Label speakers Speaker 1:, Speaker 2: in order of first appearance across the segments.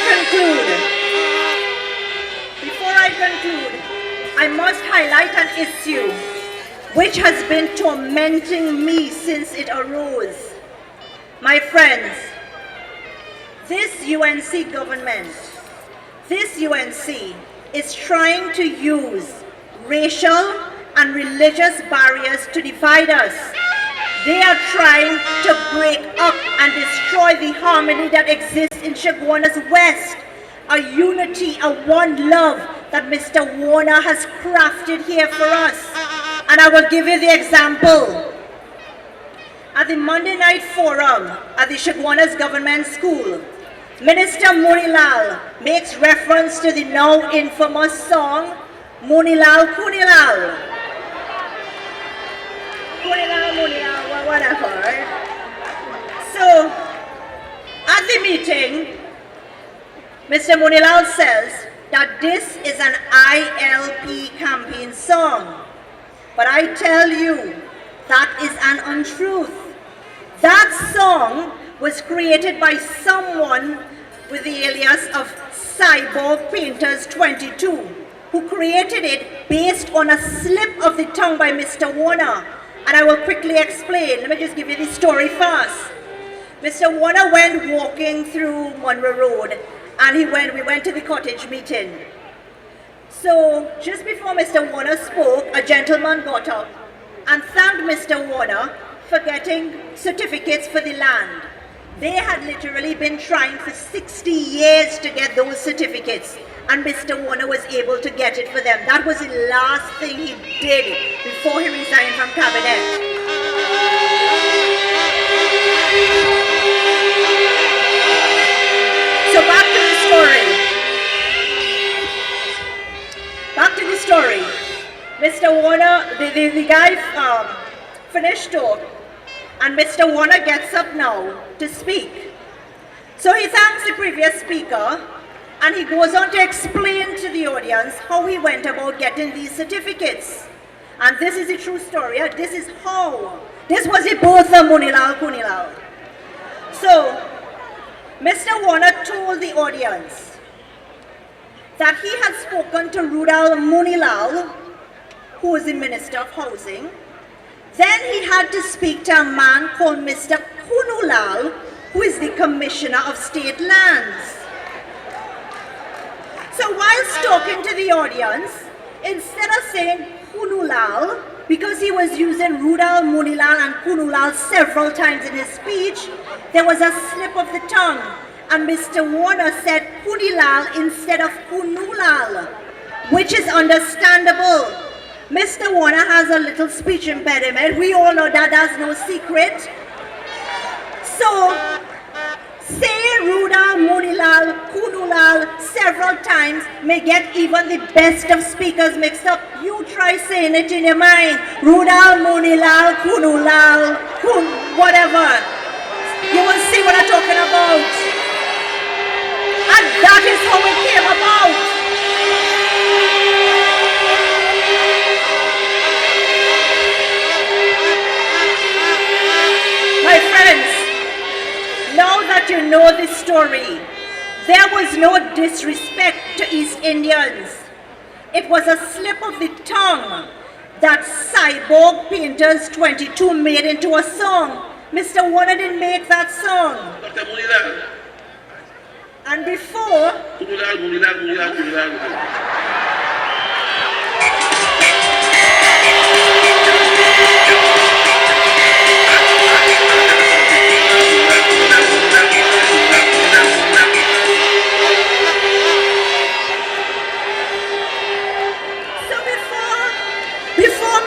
Speaker 1: conclude, I must highlight an issue which has been tormenting me since it arose. My friends, this UNC government, this UNC is trying to use racial and religious barriers to divide us. They are trying to break up and destroy the harmony that exists in Chaguanas West, a unity, a one love that Mr. Warner has crafted here for us. And I will give you the example. At the Monday night forum at the Chaguanas Government School, Minister Munilal makes reference to the now infamous song, Munilal Kunulal. Munilal, whatever. So, at the meeting, Mr. Munilal says that this is an ILP campaign song. But I tell you, that is an untruth. That song was created by someone with the alias of Cyborg Painters 22, who created it based on a slip of the tongue by Mr. Warner. And I will quickly explain. Let me just give you the story first. Mr. Warner went walking through Monroe Road, and we went to the cottage meeting. So just before Mr. Warner spoke, a gentleman got up and thanked Mr. Warner for getting certificates for the land. They had literally been trying for 60 years to get those certificates, and Mr. Warner was able to get it for them. That was the last thing he did before he resigned from cabinet. So back to the story. Mr. Warner, the guy finished talk, and Mr. Warner gets up now to speak. So he thanks the previous speaker, and he goes on to explain to the audience how he went about getting these certificates. And this is the true story. This is how. This was the birth of Munilal Kunulal. So, Mr. Warner told the audience that he had spoken to Rudal Munilal, who is the Minister of Housing. Then he had to speak to a man called Mr. Kunulal, who is the Commissioner of State Lands. So whilst talking to the audience, instead of saying Kunulal, because he was using Rudal, Munilal and Kunulal several times in his speech, there was a slip of the tongue, and Mr. Warner said Kunilal instead of Kunulal, which is understandable. Mr. Warner has a little speech impediment. We all know that, that's no secret. So, saying Rudal, Munilal, Kunulal several times may get even the best of speakers mixed up. You try saying it in your mind. Rudal, Munilal, Kunulal, whatever. You will see what I'm talking about. And that is how it came about. My friends, now that you know this story, there was no disrespect to East Indians. It was a slip of the tongue that Cyborg Painters 22 made into a song. Mr. Warner didn't make that song. And before...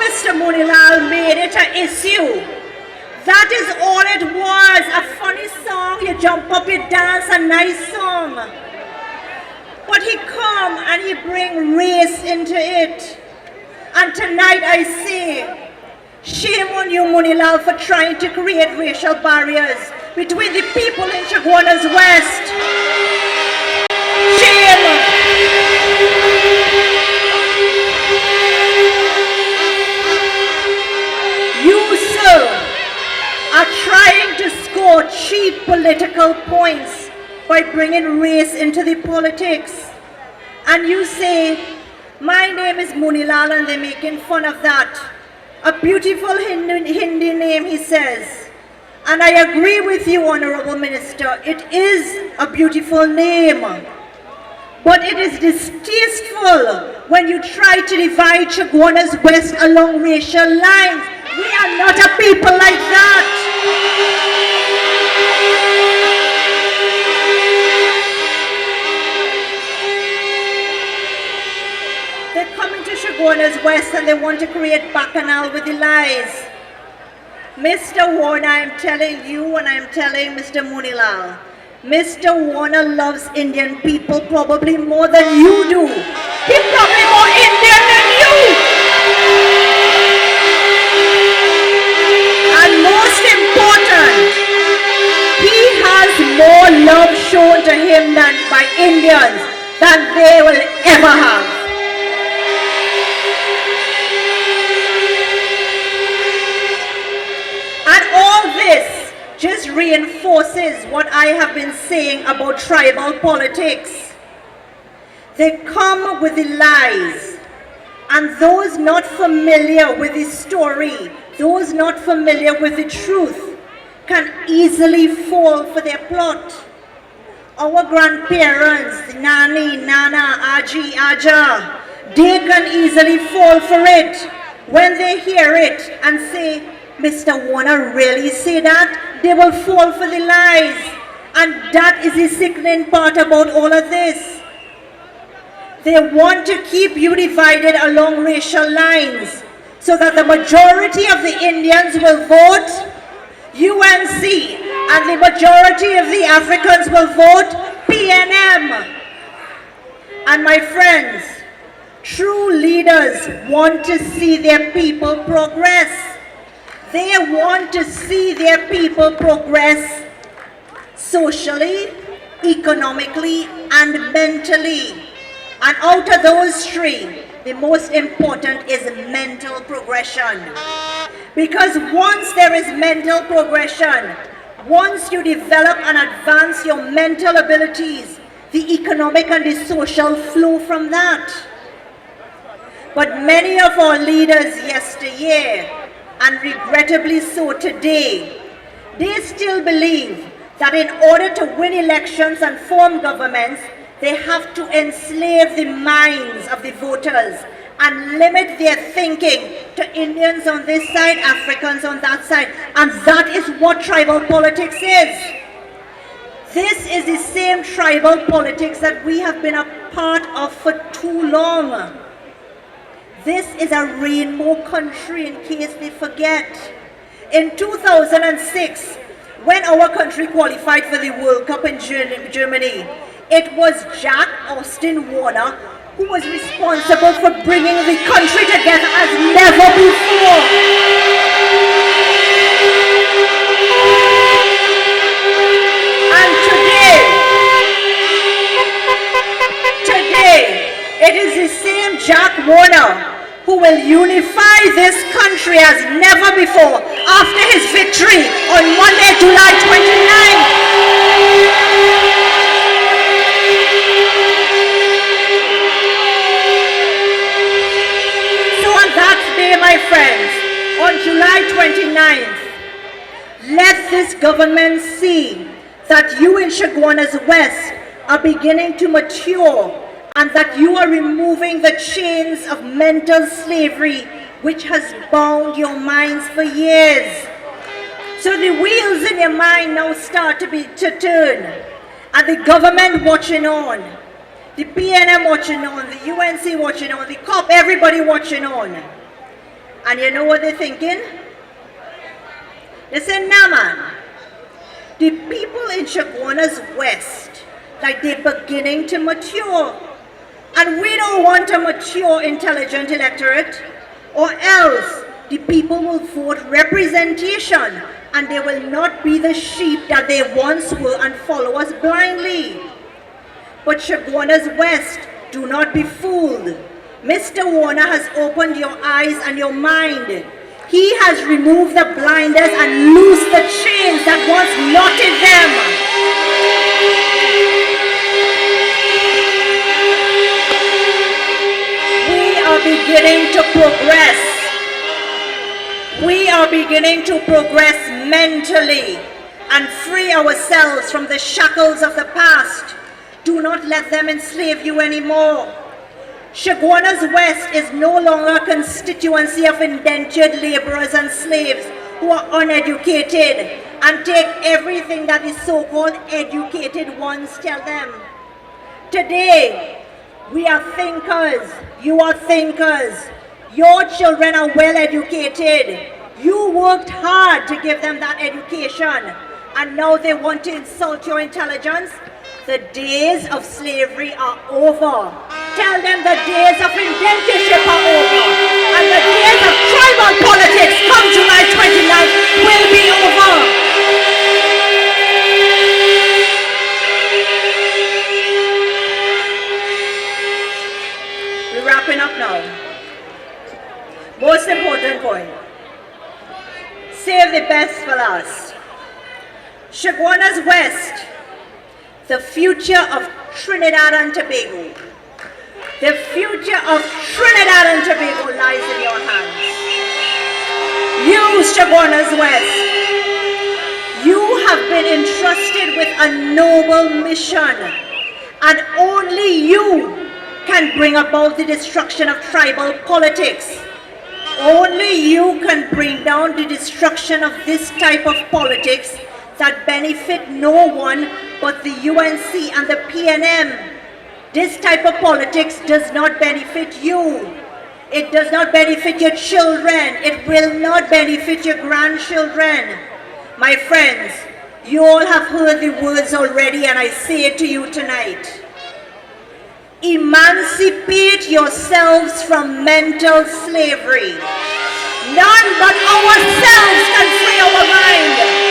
Speaker 1: Mr. Munilal made it an issue. That is all it was, a funny song, you jump up, you dance, a nice song. But he come and he bring race into it. And tonight I say, shame on you, Munilal, for trying to create racial barriers between the people in Chaguanas West. Shame! You, sir, are trying to score cheap political points by bringing race into the politics. And you say, my name is Munilal, and they're making fun of that. A beautiful Hindi name, he says. And I agree with you, Honorable Minister, it is a beautiful name. But it is distasteful when you try to divide Chaguanas West along racial lines. We are not a people like that. They're coming to Chaguanas West and they want to create bacchanal with the lies. Mr. Warner, I'm telling you and I'm telling Mr. Munilal, Mr. Warner loves Indian people probably more than you do. He's probably more Indian than you. And most important, he has more love shown to him than by Indians than they will ever have. And all this just reinforces what I have been saying about tribal politics. They come with the lies, and those not familiar with the story, those not familiar with the truth, can easily fall for their plot. Our grandparents, Nani, Nana, Aji, Aja, they can easily fall for it when they hear it and say, Mr. Warner really say that? They will fall for the lies. And that is the sickening part about all of this. They want to keep you divided along racial lines so that the majority of the Indians will vote UNC and the majority of the Africans will vote PNM. And my friends, true leaders want to see their people progress. They want to see their people progress socially, economically, and mentally. And out of those three, the most important is mental progression. Because once there is mental progression, once you develop and advance your mental abilities, the economic and the social flow from that. But many of our leaders yesteryear, and regrettably so today, they still believe that in order to win elections and form governments, they have to enslave the minds of the voters and limit their thinking to Indians on this side, Africans on that side. And that is what tribal politics is. This is the same tribal politics that we have been a part of for too long. This is a rainbow country, in case they forget. In 2006, when our country qualified for the World Cup in Germany, it was Jack Austin Warner who was responsible for bringing the country together as never before. And today, it is the same Jack Warner who will unify this country as never before after his victory on Monday, July 29th. So on that day, my friends, on July 29th, let this government see that you in Chaguanas West are beginning to mature and that you are removing the chains of mental slavery which has bound your minds for years. So the wheels in your mind now start to turn, and the government watching on, the PNM watching on, the UNC watching on, the COP, everybody watching on. And you know what they're thinking? They say, nah man, the people in Chaguanas West, like they're beginning to mature. And we don't want a mature, intelligent electorate, or else the people will vote representation and they will not be the sheep that they once were and follow us blindly. But Chaguanas West, do not be fooled. Mr. Warner has opened your eyes and your mind. He has removed the blinders and loosed the chains that once knotted them. beginning to progress. We are beginning to progress mentally and free ourselves from the shackles of the past. Do not let them enslave you anymore. Chaguanas West is no longer a constituency of indentured laborers and slaves who are uneducated and take everything that the so-called educated ones tell them. Today, we are thinkers. You are thinkers. Your children are well educated. You worked hard to give them that education, and now they want to insult your intelligence. The days of slavery are over. Tell them the days of indentureship are over, and the days of tribal politics come July 29th will be over. We're wrapping up now. Most important point. Save the best for last. Chaguanas West, the future of Trinidad and Tobago. The future of Trinidad and Tobago lies in your hands. You, Chaguanas West, you have been entrusted with a noble mission, and only you can bring about the destruction of tribal politics. Only you can bring down the destruction of this type of politics that benefit no one but the UNC and the PNM. This type of politics does not benefit you. It does not benefit your children. It will not benefit your grandchildren. My friends, you all have heard the words already, and I say it to you tonight. Emancipate yourselves from mental slavery. None but ourselves can free our mind.